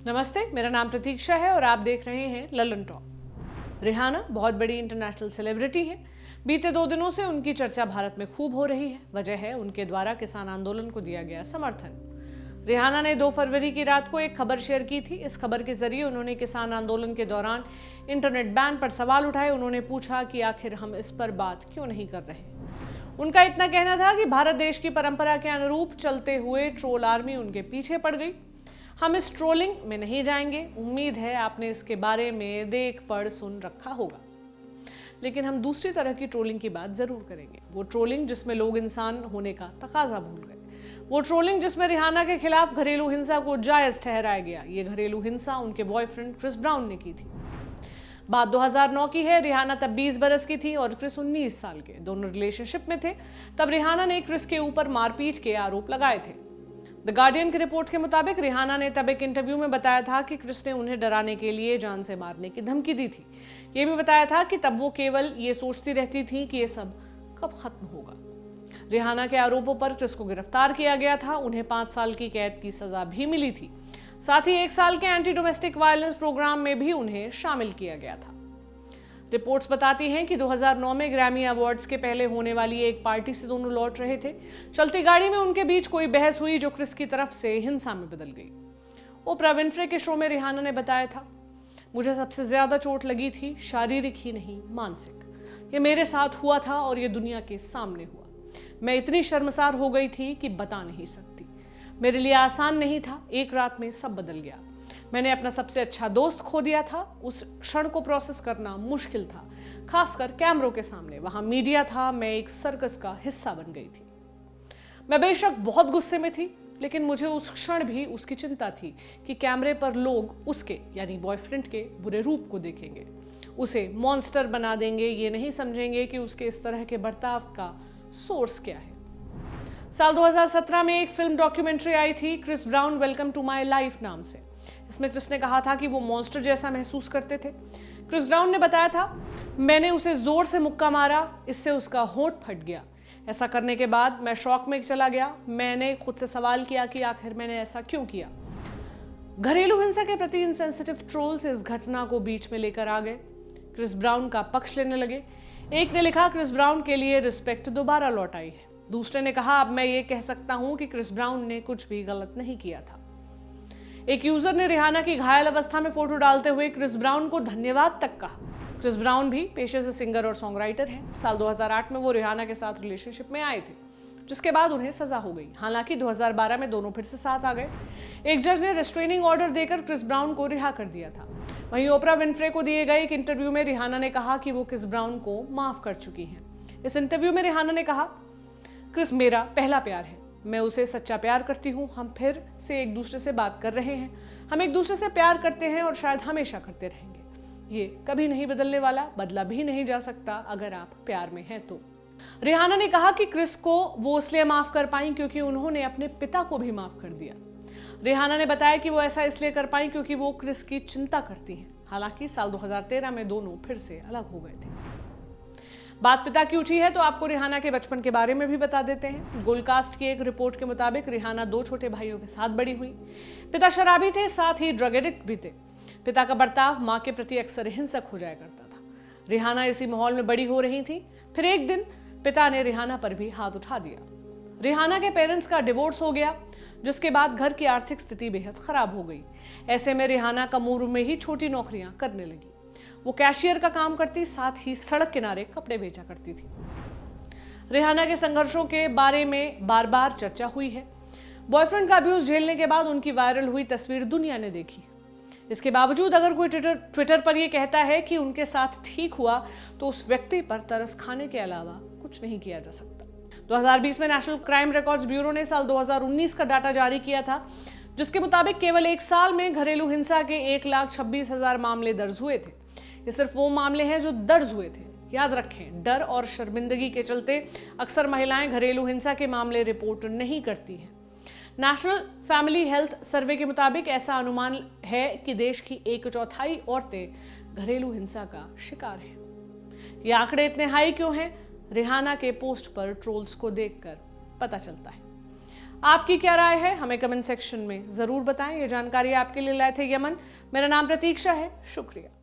नमस्ते, मेरा नाम प्रतीक्षा है और आप देख रहे हैं ललन टॉक। रिहाना बहुत बड़ी इंटरनेशनल सेलिब्रिटी है। बीते 2 दिनों से उनकी चर्चा भारत में खूब हो रही है। वजह है उनके द्वारा किसान आंदोलन को दिया गया समर्थन। रिहाना ने 2 फरवरी की रात को एक खबर शेयर की थी। इस खबर के जरिए उन्होंने किसान आंदोलन के दौरान इंटरनेट बैन पर सवाल उठाए। उन्होंने पूछा कि आखिर हम इस पर बात क्यों नहीं कर रहे। उनका इतना कहना था कि भारत देश की परंपरा के अनुरूप चलते हुए ट्रोल आर्मी उनके पीछे पड़ गई। हम इस ट्रोलिंग में नहीं जाएंगे। उम्मीद है आपने इसके बारे में देख पढ़ सुन रखा होगा, लेकिन हम दूसरी तरह की ट्रोलिंग की बात जरूर करेंगे। वो ट्रोलिंग जिसमें लोग इंसान होने का तकाजा भूल गए। वो ट्रोलिंग जिसमें रिहाना के खिलाफ घरेलू हिंसा को जायज ठहराया गया। ये घरेलू हिंसा उनके बॉयफ्रेंड क्रिस ब्राउन ने की थी। बात 2009 की है। रिहाना तब 20 बरस की थी और क्रिस 19 साल के। दोनों रिलेशनशिप में थे। तब रिहाना ने क्रिस के ऊपर मारपीट के आरोप लगाए थे। द गार्डियन की रिपोर्ट के मुताबिक रिहाना ने तब एक इंटरव्यू में बताया था कि क्रिस ने उन्हें डराने के लिए जान से मारने की धमकी दी थी। यह भी बताया था कि तब वो केवल ये सोचती रहती थी कि ये सब कब खत्म होगा। रिहाना के आरोपों पर क्रिस को गिरफ्तार किया गया था। उन्हें 5 साल की कैद की सजा भी मिली थी। साथ ही 1 साल के एंटी डोमेस्टिक वायलेंस प्रोग्राम में भी उन्हें शामिल किया गया था। रिपोर्ट्स बताती हैं कि 2009 में ग्रैमी अवार्ड्स के पहले होने वाली एक पार्टी से दोनों लौट रहे थे। चलती गाड़ी में उनके बीच कोई बहस हुई जो क्रिस की तरफ से हिंसा में बदल गई। ओपरा विन्फ्रे के शो में रिहाना ने बताया था, मुझे सबसे ज्यादा चोट लगी थी, शारीरिक ही नहीं मानसिक। ये मेरे साथ हुआ था और ये दुनिया के सामने हुआ। मैं इतनी शर्मसार हो गई थी कि बता नहीं सकती। मेरे लिए आसान नहीं था। एक रात में सब बदल गया। मैंने अपना सबसे अच्छा दोस्त खो दिया था। उस क्षण को प्रोसेस करना मुश्किल था, खासकर कैमरों के सामने। वहां मीडिया था। मैं एक सर्कस का हिस्सा बन गई थी। मैं बेशक बहुत गुस्से में थी, लेकिन मुझे उस क्षण भी उसकी चिंता थी कि कैमरे पर लोग उसके यानी बॉयफ्रेंड के बुरे रूप को देखेंगे, उसे मॉन्स्टर बना देंगे। ये नहीं समझेंगे कि उसके इस तरह के बर्ताव का सोर्स क्या है। साल 2017 में एक फिल्म डॉक्यूमेंट्री आई थी, Chris Brown Welcome to My Life नाम से। इसमें क्रिस ने कहा था कि वो मॉन्स्टर जैसा महसूस करते थे। क्रिस ब्राउन ने बताया था, मैंने उसे जोर से मुक्का मारा, इससे उसका होंठ फट गया। ऐसा करने के बाद मैं शॉक में चला गया। मैंने खुद से सवाल किया कि आखिर मैंने ऐसा क्यों किया। घरेलू हिंसा के प्रति इनसेंसिटिव ट्रोल्स इस घटना को बीच में लेकर आ गए। क्रिस ब्राउन का पक्ष लेने लगे। एक ने लिखा, क्रिस ब्राउन के लिए रिस्पेक्ट दोबारा लौट आई है। दूसरे ने कहा, अब मैं ये कह सकता हूं कि क्रिस ब्राउन ने कुछ भी गलत नहीं किया था। एक यूजर ने रिहाना की घायल अवस्था में फोटो डालते हुए क्रिस ब्राउन को धन्यवाद तक कहा। क्रिस ब्राउन भी पेशे से सिंगर और सॉन्ग राइटर हैं। साल 2008 में वो रिहाना के साथ रिलेशनशिप में आए थे, जिसके बाद उन्हें सजा हो गई। हालांकि 2012 में दोनों फिर से साथ आ गए। एक जज ने रेस्ट्रेनिंग ऑर्डर देकर क्रिस ब्राउन को रिहा कर दिया था। वहीं ओपरा विन्फ्रे को दिए गए एक इंटरव्यू में रिहाना ने कहा कि वो क्रिस ब्राउन को माफ कर चुकी हैं। इस इंटरव्यू में रिहाना ने कहा, क्रिस मेरा पहला प्यार है। मैं उसे सच्चा प्यार करती हूँ। हम फिर से एक दूसरे से बात कर रहे हैं। हम एक दूसरे से प्यार करते हैं और शायद हमेशा करते रहेंगे। ये कभी नहीं बदलने वाला, बदला भी नहीं जा सकता अगर आप प्यार में हैं तो। रिहाना ने कहा कि क्रिस को वो इसलिए माफ कर पाई क्योंकि उन्होंने अपने पिता को भी माफ कर दिया। रिहाना ने बताया कि वो ऐसा इसलिए कर पाई क्योंकि वो क्रिस की चिंता करती हैं। हालांकि साल 2013 में दोनों फिर से अलग हो गए थे। बात पिता की उठी है तो आपको रिहाना के बचपन के बारे में भी बता देते हैं। गोल्डकास्ट की एक रिपोर्ट के मुताबिक रिहाना 2 छोटे भाइयों के साथ बड़ी हुई। पिता शराबी थे, साथ ही ड्रग एडिक्ट भी थे। पिता का बर्ताव मां के प्रति अक्सर हिंसक हो जाया करता था। रिहाना इसी माहौल में बड़ी हो रही थी। फिर एक दिन पिता ने रिहाना पर भी हाथ उठा दिया। रिहाना के पेरेंट्स का डिवोर्स हो गया, जिसके बाद घर की आर्थिक स्थिति बेहद खराब हो गई। ऐसे में रिहाना कम उम्र में ही छोटी नौकरियां करने लगी। वो कैशियर का काम करती, साथ ही सड़क किनारे कपड़े बेचा करती थी। रिहाना के संघर्षों के बारे में बार बार चर्चा हुई है। बॉयफ्रेंड का अब्यूज झेलने के बाद उनकी वायरल हुई तस्वीर दुनिया ने देखी। इसके बावजूद अगर कोई ट्विटर पर यह कहता है कि उनके साथ ठीक हुआ, तो उस व्यक्ति पर तरस खाने के अलावा कुछ नहीं किया जा सकता। 2020 में नेशनल क्राइम रिकॉर्ड्स ब्यूरो ने साल 2019 का डाटा जारी किया था, जिसके मुताबिक केवल 1 साल में घरेलू हिंसा के 1,26,000 मामले दर्ज हुए थे। ये सिर्फ वो मामले हैं जो दर्ज हुए थे। याद रखें, डर और शर्मिंदगी के चलते अक्सर महिलाएं घरेलू हिंसा के मामले रिपोर्ट नहीं करती हैं। नेशनल फैमिली हेल्थ सर्वे के मुताबिक ऐसा अनुमान है कि देश की 1/4 औरतें घरेलू हिंसा का शिकार हैं। ये आंकड़े इतने हाई क्यों हैं? रिहाना के पोस्ट पर ट्रोल्स को देखकर पता चलता है। आपकी क्या राय है हमें कमेंट सेक्शन में जरूर बताएं। ये जानकारी आपके लिए लाए थे यमन। मेरा नाम प्रतीक्षा है। शुक्रिया।